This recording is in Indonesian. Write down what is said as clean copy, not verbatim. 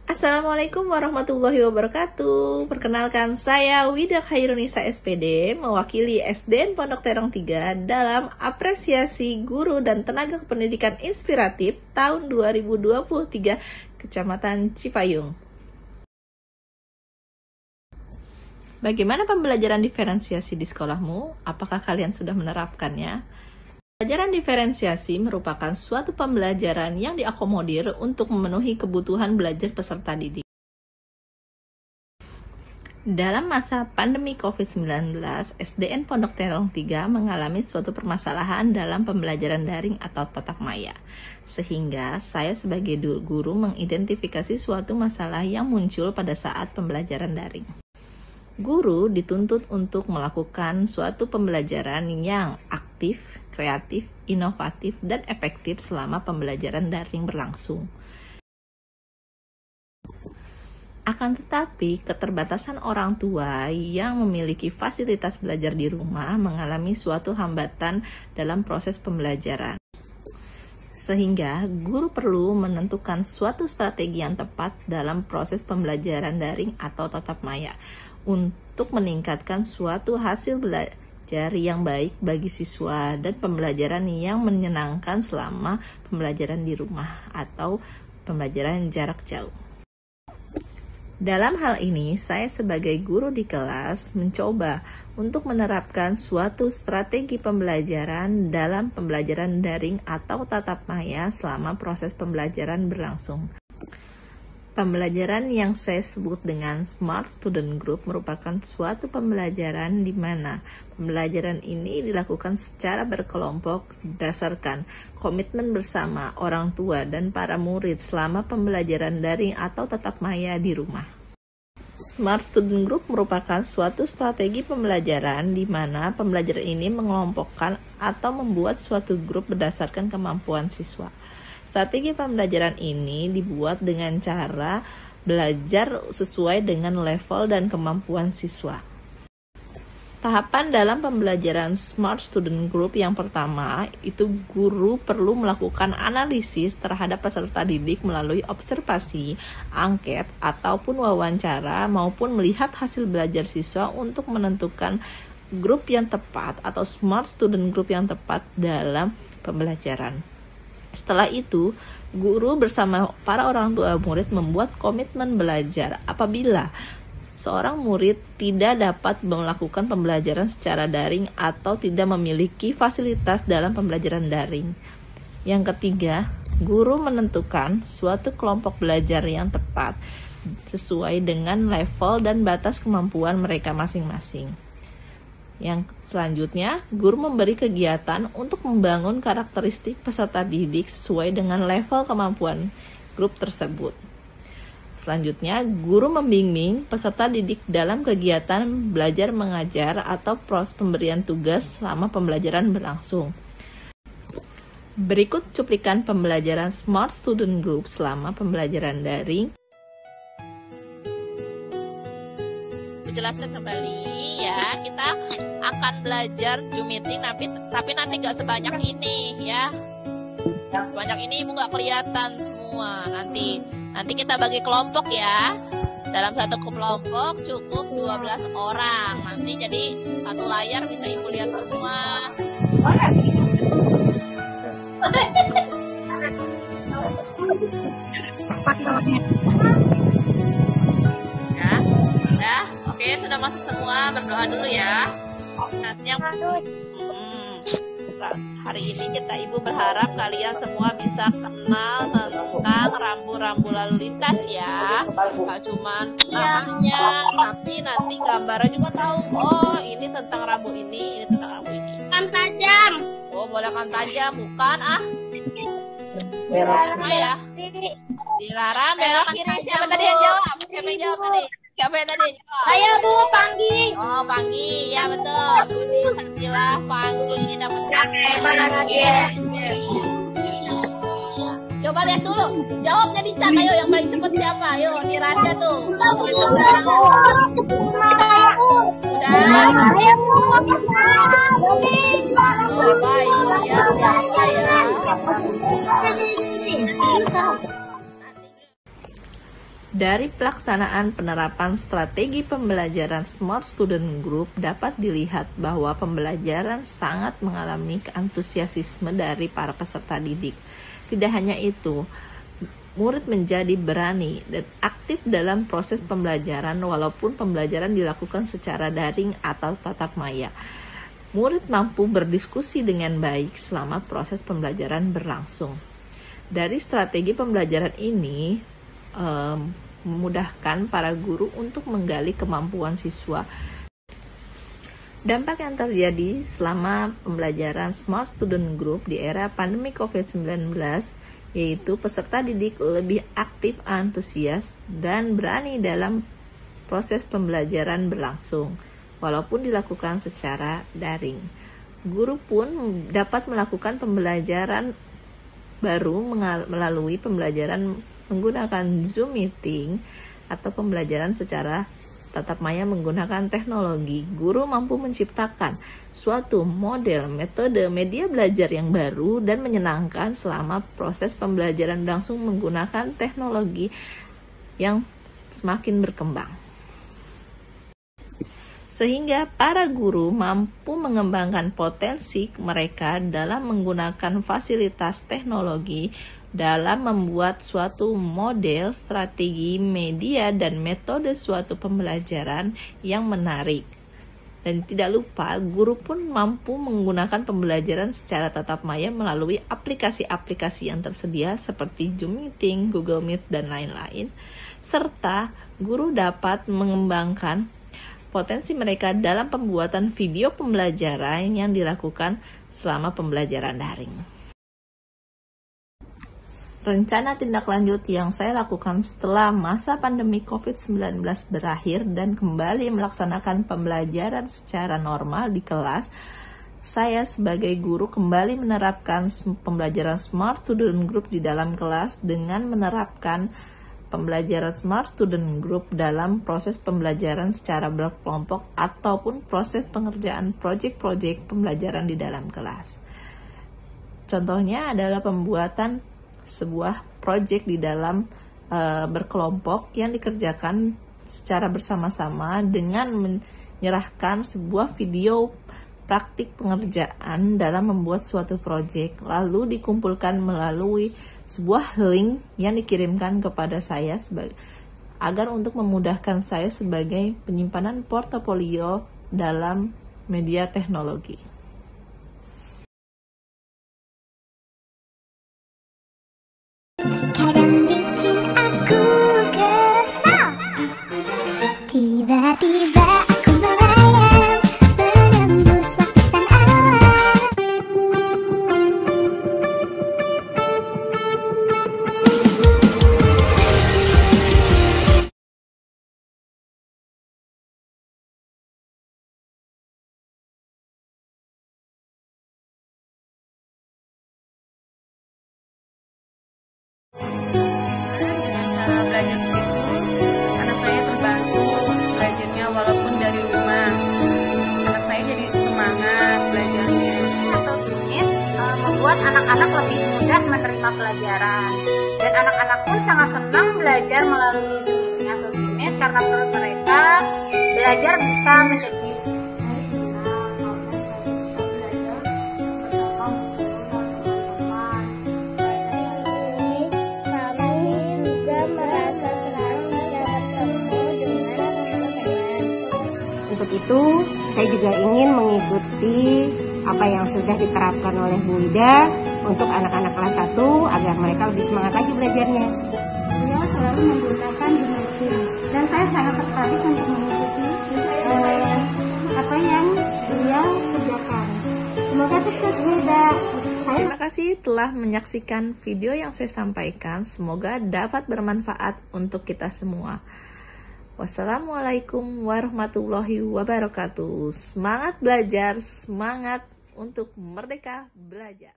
Assalamualaikum warahmatullahi wabarakatuh. Perkenalkan, saya Wida Khairunisa SPD, mewakili SDN Pondok Terong 3 dalam apresiasi guru dan tenaga pendidikan inspiratif tahun 2023 Kecamatan Cipayung. Bagaimana pembelajaran diferensiasi di sekolahmu? Apakah kalian sudah menerapkannya? Pembelajaran diferensiasi merupakan suatu pembelajaran yang diakomodir untuk memenuhi kebutuhan belajar peserta didik. Dalam masa pandemi COVID-19, SDN Pondok Terong 3 mengalami suatu permasalahan dalam pembelajaran daring atau tatap maya. Sehingga saya sebagai guru mengidentifikasi suatu masalah yang muncul pada saat pembelajaran daring. Guru dituntut untuk melakukan suatu pembelajaran yang aktif, kreatif, inovatif, dan efektif selama pembelajaran daring berlangsung. Akan tetapi, keterbatasan orang tua yang memiliki fasilitas belajar di rumah mengalami suatu hambatan dalam proses pembelajaran. Sehingga guru perlu menentukan suatu strategi yang tepat dalam proses pembelajaran daring atau tatap maya untuk meningkatkan suatu hasil belajar yang baik bagi siswa dan pembelajaran yang menyenangkan selama pembelajaran di rumah atau pembelajaran jarak jauh. Dalam hal ini, saya sebagai guru di kelas mencoba untuk menerapkan suatu strategi pembelajaran dalam pembelajaran daring atau tatap maya selama proses pembelajaran berlangsung. Pembelajaran yang saya sebut dengan Smart Student Group merupakan suatu pembelajaran di mana pembelajaran ini dilakukan secara berkelompok berdasarkan komitmen bersama orang tua dan para murid selama pembelajaran daring atau tatap maya di rumah. Smart Student Group merupakan suatu strategi pembelajaran di mana pembelajaran ini mengelompokkan atau membuat suatu grup berdasarkan kemampuan siswa. Strategi pembelajaran ini dibuat dengan cara belajar sesuai dengan level dan kemampuan siswa. Tahapan dalam pembelajaran Smart Student Group yang pertama, itu guru perlu melakukan analisis terhadap peserta didik melalui observasi, angket, ataupun wawancara maupun melihat hasil belajar siswa untuk menentukan grup yang tepat atau Smart Student Group yang tepat dalam pembelajaran. Setelah itu, guru bersama para orang tua murid membuat komitmen belajar apabila seorang murid tidak dapat melakukan pembelajaran secara daring atau tidak memiliki fasilitas dalam pembelajaran daring. Yang ketiga, guru menentukan suatu kelompok belajar yang tepat sesuai dengan level dan batas kemampuan mereka masing-masing. Yang selanjutnya, guru memberi kegiatan untuk membangun karakteristik peserta didik sesuai dengan level kemampuan grup tersebut. Selanjutnya, guru membimbing peserta didik dalam kegiatan belajar mengajar atau proses pemberian tugas selama pembelajaran berlangsung. Berikut cuplikan pembelajaran Smart Student Group selama pembelajaran daring. Jelaskan kembali ya, kita akan belajar Zoom meeting tapi nanti nggak sebanyak ini ya. Sebanyak ini ibu nggak kelihatan semua. Nanti kita bagi kelompok ya. Dalam satu kelompok cukup 12 orang. Nanti jadi satu layar bisa ibu lihat semua. Ya, oke, sudah masuk semua. Berdoa dulu ya. Saatnya hari ini ibu berharap kalian semua bisa kenal tentang rambu-rambu lalu lintas ya. Gak cuma namanya, tapi nanti gambarnya juga tahu. Oh, ini tentang rambu ini tentang rambu ini. Kan tajam. Oh, boleh kan tajam, bukan ya. Dilarang belok kiri. Siapa tadi yang jawab? Siapa yang jawab tadi? Saya Bu Panggi. Oh, Panggi, ya betul. Alhamdulillah Panggi dapat. Coba lihat dulu. Jawabnya di chat. Ayo, yang paling cepat siapa? Ayo, ini rahasia tuh. Udah. Baik ya. Dari pelaksanaan penerapan strategi pembelajaran Smart Student Group dapat dilihat bahwa pembelajaran sangat mengalami antusiasme dari para peserta didik. Tidak hanya itu, murid menjadi berani dan aktif dalam proses pembelajaran walaupun pembelajaran dilakukan secara daring atau tatap maya. Murid mampu berdiskusi dengan baik selama proses pembelajaran berlangsung. Dari strategi pembelajaran ini, memudahkan para guru untuk menggali kemampuan siswa. Dampak yang terjadi selama pembelajaran Smart Student Group di era pandemi COVID-19 yaitu peserta didik lebih aktif, antusias, dan berani dalam proses pembelajaran berlangsung, walaupun dilakukan secara daring. Guru pun dapat melakukan pembelajaran baru melalui pembelajaran menggunakan Zoom meeting atau pembelajaran secara tatap maya menggunakan teknologi. Guru mampu menciptakan suatu model, metode, media belajar yang baru dan menyenangkan selama proses pembelajaran langsung menggunakan teknologi yang semakin berkembang. Sehingga para guru mampu mengembangkan potensi mereka dalam menggunakan fasilitas teknologi dalam membuat suatu model, strategi, media, dan metode suatu pembelajaran yang menarik. Dan tidak lupa, guru pun mampu menggunakan pembelajaran secara tatap maya melalui aplikasi-aplikasi yang tersedia seperti Zoom Meeting, Google Meet, dan lain-lain. Serta guru dapat mengembangkan potensi mereka dalam pembuatan video pembelajaran yang dilakukan selama pembelajaran daring. Rencana tindak lanjut yang saya lakukan setelah masa pandemi COVID-19 berakhir dan kembali melaksanakan pembelajaran secara normal di kelas, saya sebagai guru kembali menerapkan pembelajaran Smart Student Group di dalam kelas dengan menerapkan pembelajaran Smart Student Group dalam proses pembelajaran secara berkelompok ataupun proses pengerjaan proyek-proyek pembelajaran di dalam kelas. Contohnya adalah pembuatan sebuah proyek di dalam berkelompok yang dikerjakan secara bersama-sama dengan menyerahkan sebuah video praktik pengerjaan dalam membuat suatu proyek, lalu dikumpulkan melalui sebuah link yang dikirimkan kepada saya agar untuk memudahkan saya sebagai penyimpanan portofolio dalam media teknologi. Kadang bikin aku kesal, tiba-tiba aku melayang menembus lapisan awan. Dengan cara belajar begitu, anak saya terbantu belajarnya walaupun dari rumah. Anak saya jadi semangat belajarnya. Atau Zoom membuat anak-anak lebih mudah menerima pelajaran. Dan anak-anak pun sangat senang belajar melalui Zoom Meeting atau Zoom Meet karena menurut mereka belajar bisa menjadi Untuk itu, saya juga ingin mengikuti apa yang sudah diterapkan oleh Bu Ida untuk anak-anak kelas 1 agar mereka lebih semangat lagi belajarnya. Beliau selalu menggunakan Zoom Meeting dan saya sangat tertarik untuk mengikuti apa yang beliau kerjakan. Semoga sukses Bu Ida. Terima kasih telah menyaksikan video yang saya sampaikan. Semoga dapat bermanfaat untuk kita semua. Wassalamualaikum warahmatullahi wabarakatuh. Semangat belajar, semangat untuk merdeka belajar.